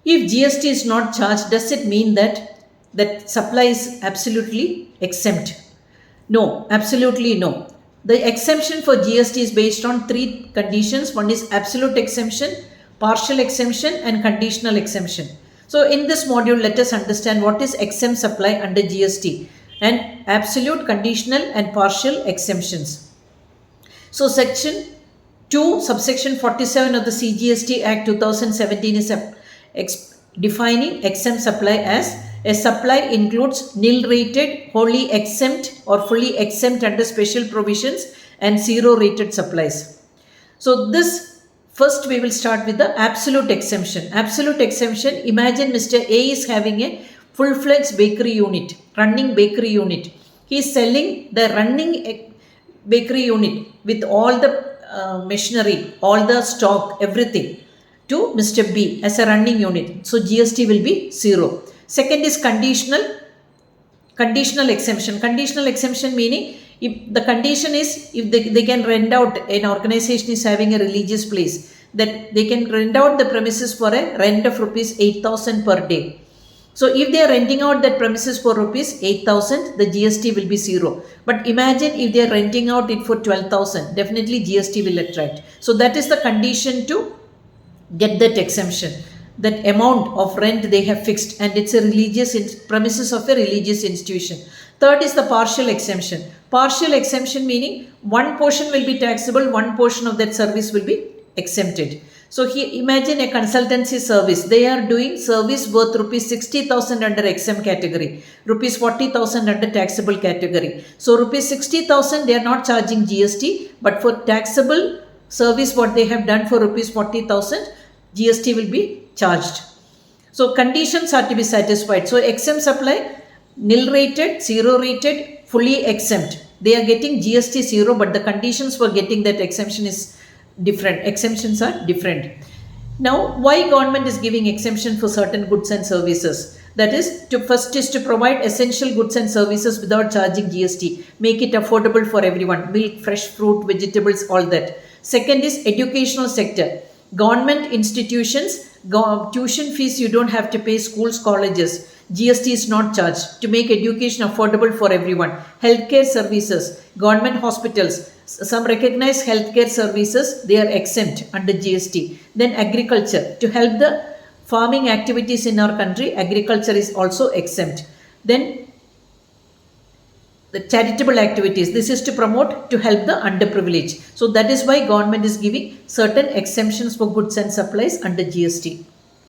If GST is not charged, does it mean that that supply is absolutely exempt? No, absolutely no. The exemption for GST is based on three conditions. One is absolute exemption, partial exemption, and conditional exemption. So, in this module, let us understand what is exempt supply under GST and absolute, conditional, and partial exemptions. So, section 2, subsection 47 of the CGST Act 2017 is defining exempt supply as a supply includes nil-rated, wholly exempt, or fully exempt under special provisions, and zero-rated supplies. So, this first we will start with the absolute exemption. Absolute exemption, imagine Mr. A is having a full-fledged bakery unit, running bakery unit. He is selling the running bakery unit with all the machinery, all the stock, everything to Mr. B as a running unit. So, GST will be 0. Second is conditional exemption. Conditional exemption meaning if the condition is if they can rent out, an organization is having a religious place, that they can rent out the premises for a rent of rupees 8,000 per day. So if they are renting out that premises for rupees 8,000, the GST will be 0. But imagine if they are renting out it for 12,000, definitely GST will attract. So that is the condition to get that exemption. That amount of rent they have fixed, and it's a religious premises of a religious institution. Third is the partial exemption. Partial exemption meaning one portion will be taxable, one portion of that service will be exempted. So here imagine a consultancy service. They are doing service worth rupees 60,000 under exempt category, rupees 40,000 under taxable category. So rupees 60,000 they are not charging GST, but for taxable service what they have done for rupees 40,000, GST will be charged. So conditions are to be satisfied. So exempt supply, nil-rated, zero-rated, fully exempt. They are getting GST 0, but the conditions for getting that exemption is different. Exemptions are different. Now, why government is giving exemption for certain goods and services? That is, first is to provide essential goods and services without charging GST. Make it affordable for everyone. Milk, fresh fruit, vegetables, all that. Second is educational sector. Government institutions, tuition fees you don't have to pay, schools, colleges. GST is not charged to make education affordable for everyone. Healthcare services, government hospitals, some recognized healthcare services, they are exempt under GST. Then agriculture, to help the farming activities in our country, agriculture is also exempt. Then the charitable activities, this is to promote, to help the underprivileged. So that is why government is giving certain exemptions for goods and supplies under GST.